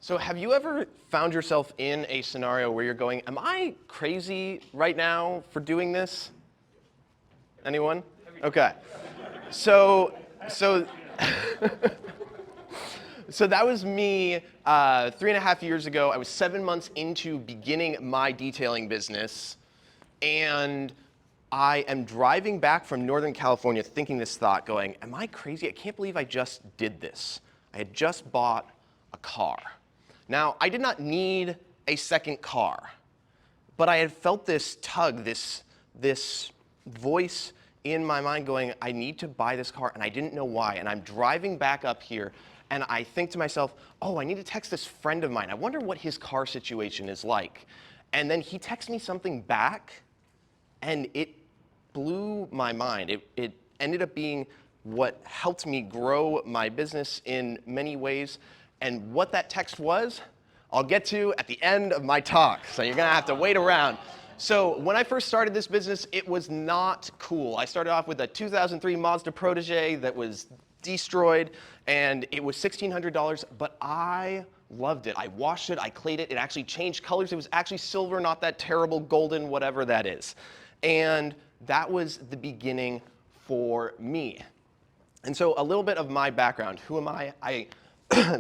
So have you ever found yourself in a scenario where you're going, am I crazy right now for doing this? Anyone? Okay. So, so, so that was me 3.5 years ago. I was 7 months into beginning my detailing business, and I am driving back from Northern California thinking this thought, going, am I crazy? I can't believe I just did this. I had just bought a car. Now, I did not need a second car, but I had felt this tug, this voice in my mind going, I need to buy this car, and I didn't know why. And I'm driving back up here, and I think to myself, oh, I need to text this friend of mine. I wonder what his car situation is like. And then he texts me something back, and it blew my mind. It ended up being what helped me grow my business in many ways. And what that text was, I'll get to at the end of my talk. So you're gonna have to wait around. So when I first started this business, it was not cool. I started off with a 2003 Mazda Protege that was destroyed, and it was $1,600, but I loved it. I washed it, I clayed it, it actually changed colors. It was actually silver, not that terrible golden, whatever that is. And that was the beginning for me. And so a little bit of my background. Who am I? I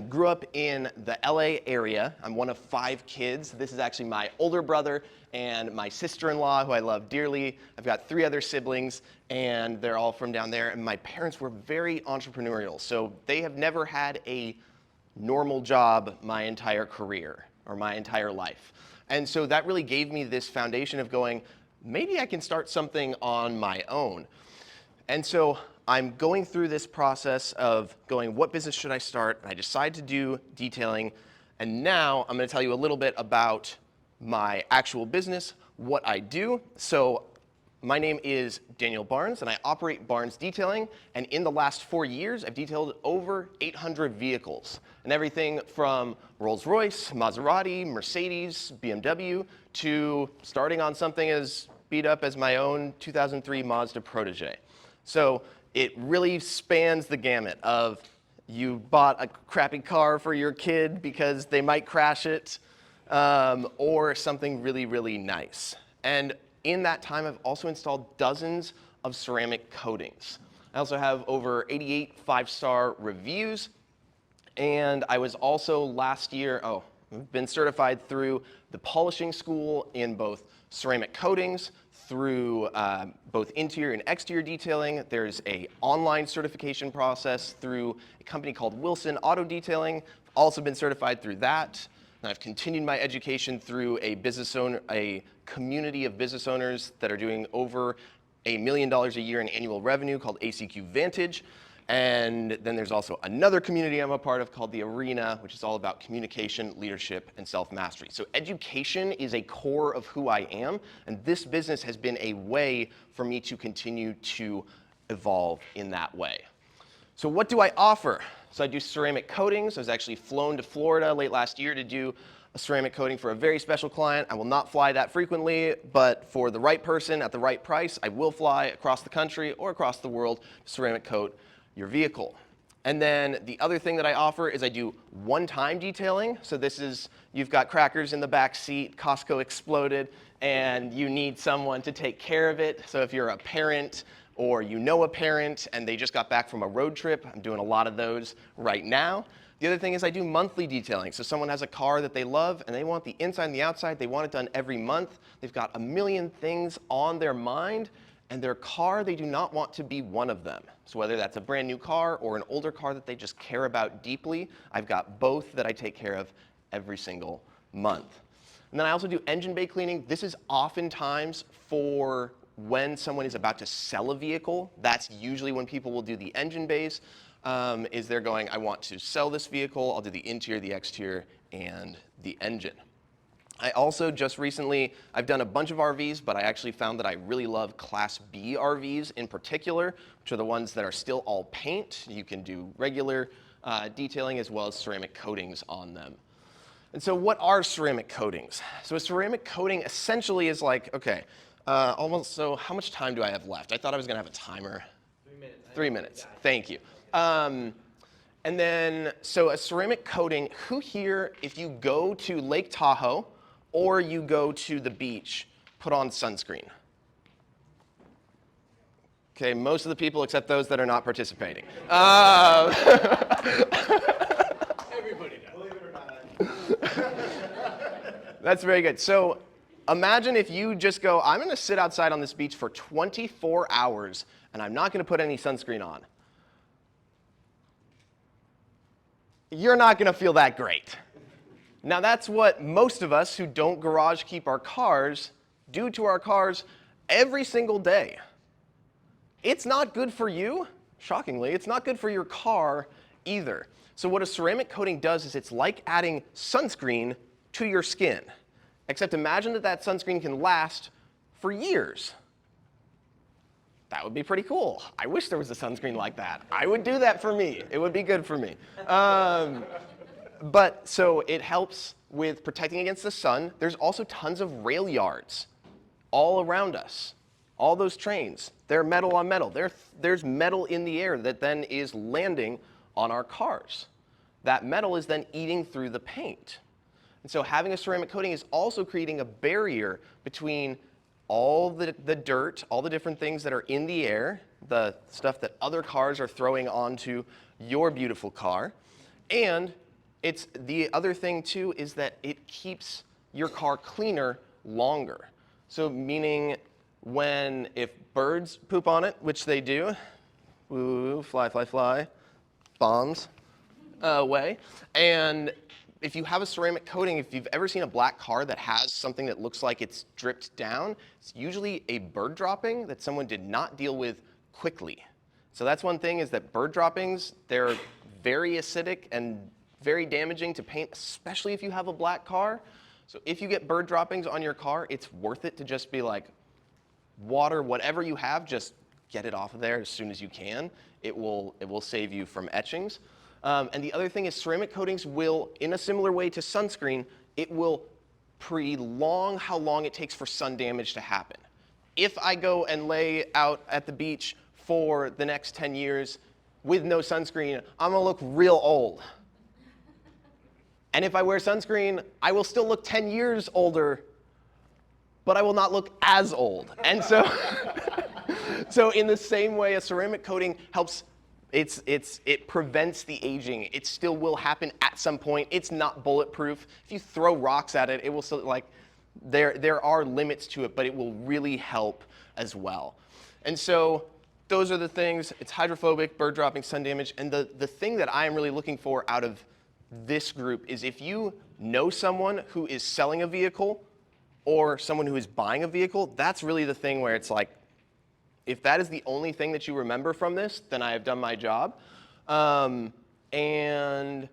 grew up in the LA area. I'm one of 5 kids. This is actually my older brother and my sister-in-law, who I love dearly. I've got 3 other siblings, and they're all from down there. And my parents were very entrepreneurial, so they have never had a normal job my entire career or my entire life. And so that really gave me this foundation of going, maybe I can start something on my own. And so I'm going through this process of going, what business should I start? And I decide to do detailing. And now I'm going to tell you a little bit about my actual business, what I do. So my name is Daniel Barnes, and I operate Barnes Detailing. And in the last 4 years, I've detailed over 800 vehicles. And everything from Rolls-Royce, Maserati, Mercedes, BMW, to starting on something as beat up as my own 2003 Mazda Protege. So it really spans the gamut of you bought a crappy car for your kid because they might crash it, or something really, really nice. And in that time, I've also installed dozens of ceramic coatings. I also have over 88 5-star reviews. And I was also last year, I've been certified through the polishing school in both ceramic coatings, through both interior and exterior detailing. There's an online certification process through a company called Wilson Auto Detailing. I've also been certified through that. And I've continued my education through a community of business owners that are doing over $1 million a year in annual revenue called ACQ Vantage. And then there's also another community I'm a part of called The Arena, which is all about communication, leadership, and self-mastery. So education is a core of who I am, and this business has been a way for me to continue to evolve in that way. So what do I offer? So I do ceramic coatings. I was actually flown to Florida late last year to do a ceramic coating for a very special client. I will not fly that frequently, but for the right person at the right price, I will fly across the country or across the world to ceramic coat your vehicle. And then the other thing that I offer is I do one-time detailing. So this is, you've got crackers in the back seat, Costco exploded, and you need someone to take care of it. So if you're a parent or you know a parent and they just got back from a road trip, I'm doing a lot of those right now. The other thing is I do monthly detailing. So someone has a car that they love and they want the inside and the outside, they want it done every month. They've got a million things on their mind, and their car, they do not want to be one of them. So whether that's a brand new car or an older car that they just care about deeply, I've got both that I take care of every single month. And then I also do engine bay cleaning. This is oftentimes for when someone is about to sell a vehicle. That's usually when people will do the engine bays, is they're going, I want to sell this vehicle. I'll do the interior, the exterior, and the engine. I also just recently, I've done a bunch of RVs, but I actually found that I really love Class B RVs in particular, which are the ones that are still all paint. You can do regular detailing as well as ceramic coatings on them. And so what are ceramic coatings? So a ceramic coating essentially is like, okay, so how much time do I have left? I thought I was gonna have a timer. 3 minutes. 3 minutes, thank you. And then, so a ceramic coating, who here, if you go to Lake Tahoe or you go to the beach, put on sunscreen? Okay, most of the people except those that are not participating. Everybody does. Believe it or not. That's very good. So imagine if you just go, I'm going to sit outside on this beach for 24 hours and I'm not going to put any sunscreen on. You're not going to feel that great. Now that's what most of us who don't garage keep our cars do to our cars every single day. It's not good for you, shockingly, it's not good for your car either. So what a ceramic coating does is it's like adding sunscreen to your skin. Except imagine that that sunscreen can last for years. That would be pretty cool. I wish there was a sunscreen like that. I would do that for me. It would be good for me. But so it helps with protecting against the sun. There's also tons of rail yards all around us. All those trains, they're metal on metal. There's metal in the air that then is landing on our cars. That metal is then eating through the paint. And so having a ceramic coating is also creating a barrier between all the dirt, all the different things that are in the air, the stuff that other cars are throwing onto your beautiful car. And it's the other thing too is that it keeps your car cleaner longer. So meaning if birds poop on it, which they do, woo, fly, fly, fly, bombs away. And if you have a ceramic coating, if you've ever seen a black car that has something that looks like it's dripped down, it's usually a bird dropping that someone did not deal with quickly. So that's one thing is that bird droppings, they're very acidic and very damaging to paint, especially if you have a black car. So if you get bird droppings on your car, it's worth it to just be like, water, whatever you have, just get it off of there as soon as you can. It will save you from etchings. And the other thing is ceramic coatings will, in a similar way to sunscreen, it will prolong how long it takes for sun damage to happen. If I go and lay out at the beach for the next 10 years with no sunscreen, I'm gonna look real old. And if I wear sunscreen, I will still look 10 years older, but I will not look as old. And so, so in the same way, a ceramic coating helps. It prevents the aging. It still will happen at some point. It's not bulletproof. If you throw rocks at it, it will still, like, there are limits to it, but it will really help as well. And so those are the things. It's hydrophobic, bird dropping, sun damage. And the thing that I am really looking for out of this group is if you know someone who is selling a vehicle or someone who is buying a vehicle, that's really the thing where it's like, if that is the only thing that you remember from this, then I have done my job. And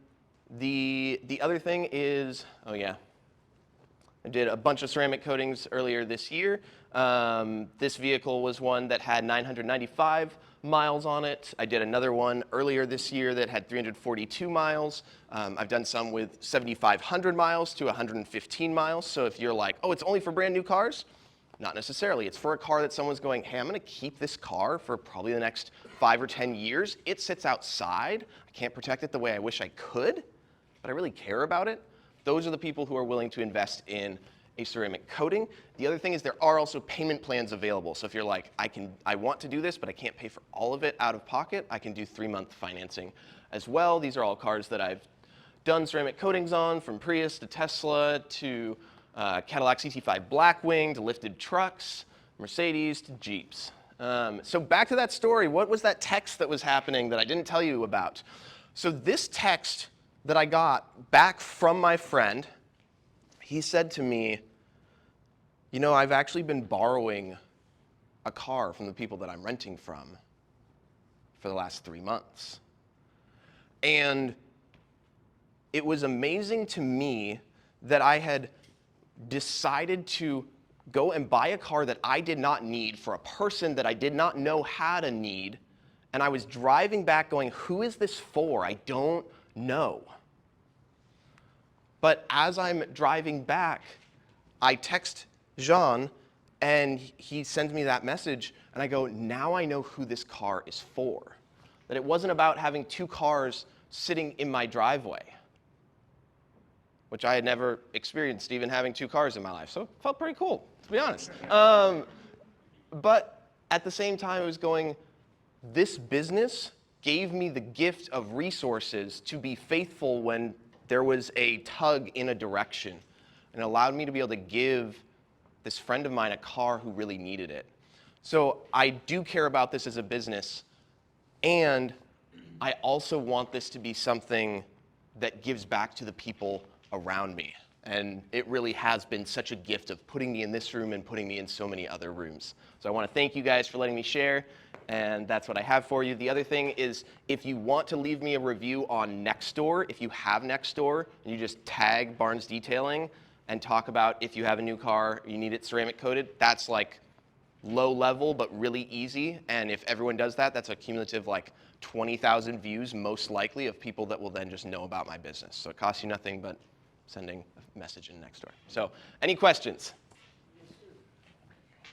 the other thing is, oh yeah, I did a bunch of ceramic coatings earlier this year. This vehicle was one that had 995 miles on it. I did another one earlier this year that had 342 miles. I've done some with 7,500 miles to 115 miles. So if you're like, oh, it's only for brand new cars, not necessarily. It's for a car that someone's going, hey, I'm going to keep this car for probably the next 5 or 10 years. It sits outside. I can't protect it the way I wish I could, but I really care about it. Those are the people who are willing to invest in a ceramic coating. The other thing is there are also payment plans available. So if you're like, I want to do this, but I can't pay for all of it out of pocket, I can do 3-month financing as well. These are all cars that I've done ceramic coatings on, from Prius to Tesla to Cadillac CT5 Blackwing to lifted trucks, Mercedes to Jeeps. So back to that story. What was that text that was happening that I didn't tell you about? So this text that I got back from my friend, he said to me, you know, I've actually been borrowing a car from the people that I'm renting from for the last 3 months. And it was amazing to me that I had decided to go and buy a car that I did not need for a person that I did not know had a need. And I was driving back going, who is this for? I don't know. But as I'm driving back, I text Jean and he sends me that message and I go, now I know who this car is for. That it wasn't about having 2 cars sitting in my driveway, which I had never experienced even having 2 cars in my life. So it felt pretty cool, to be honest. But at the same time, it was going, this business gave me the gift of resources to be faithful when there was a tug in a direction, and allowed me to be able to give this friend of mine a car who really needed it. So I do care about this as a business, and I also want this to be something that gives back to the people around me. And it really has been such a gift of putting me in this room and putting me in so many other rooms. So I want to thank you guys for letting me share, and that's what I have for you. The other thing is, if you want to leave me a review on Nextdoor, if you have Nextdoor, and you just tag Barnes Detailing and talk about if you have a new car, you need it ceramic coated, that's like low level but really easy. And if everyone does that, that's a cumulative like 20,000 views, most likely, of people that will then just know about my business. So it costs you nothing but sending a message in Nextdoor. So any questions?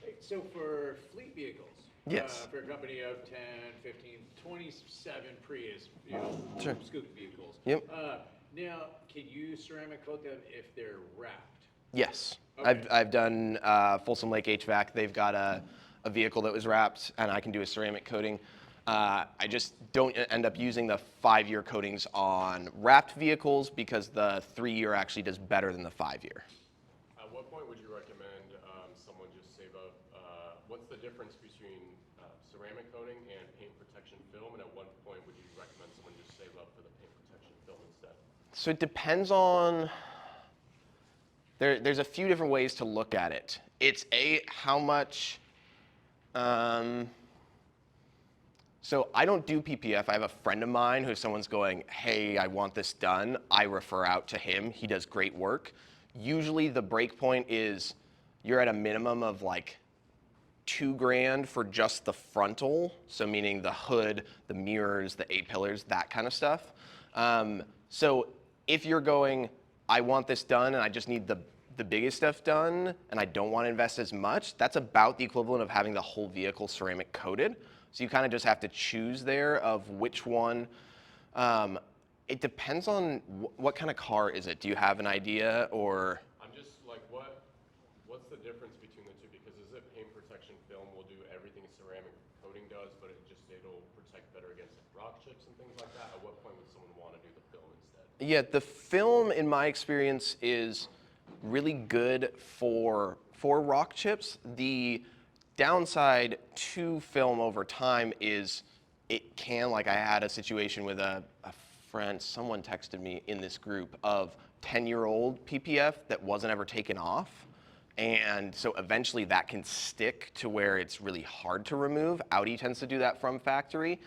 Hey, so for fleet vehicles, Yes. for a company of 10, 15, 27 Prius, Sure. scoop vehicles. Yep. Now, can you ceramic coat them if they're wrapped? Yes. Okay. I've done Folsom Lake HVAC. They've got a vehicle that was wrapped, and I can do a ceramic coating. I just don't end up using the 5-year coatings on wrapped vehicles because the 3-year actually does better than the 5-year. At what point would you recommend someone just save up? What's the difference between ceramic coating and paint protection film? And at what point would you recommend someone just save up for the paint protection film instead? So it depends on, there's a few different ways to look at it. It's how much, so I don't do PPF. I have a friend of mine who someone's going, hey, I want this done. I refer out to him. He does great work. Usually the break point is you're at a minimum of like $2,000 for just the frontal. So meaning the hood, the mirrors, the A-pillars, that kind of stuff. So if you're going, I want this done and I just need the biggest stuff done and I don't want to invest as much, that's about the equivalent of having the whole vehicle ceramic coated. So you kind of just have to choose there of which one. It depends on what kind of car is it. Do you have an idea, or? I'm just like, what's the difference between the two? Because is it paint protection film will do everything a ceramic coating does, but it'll protect better against like rock chips and things like that? At what point would someone want to do the film instead? Yeah, the film, in my experience, is really good for rock chips. The downside to film over time is it can, like I had a situation with a friend, someone texted me in this group of 10-year-old PPF that wasn't ever taken off. And so eventually that can stick to where it's really hard to remove. Audi tends to do that from factory.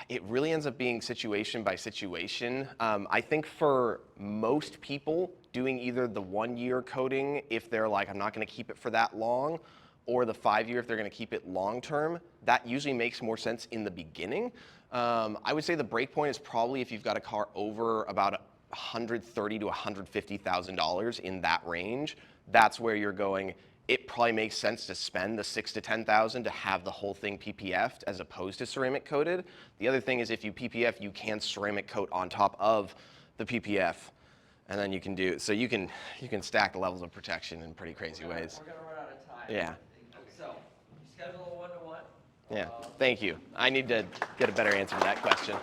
It really ends up being situation by situation. I think for most people, doing either the 1-year coating, if they're like, I'm not gonna keep it for that long, or the 5-year if they're gonna keep it long term, that usually makes more sense in the beginning. I would say the break point is probably if you've got a car over about $130,000 to $150,000 in that range. That's where you're going, it probably makes sense to spend the $6,000 to $10,000 to have the whole thing PPF'd as opposed to ceramic coated. The other thing is if you PPF, you can ceramic coat on top of the PPF, and then you can do, so you can stack the levels of protection in pretty crazy ways. We're gonna run out of time. Yeah. So, you schedule a 1-to-1. Yeah, thank you. I need to get a better answer to that question.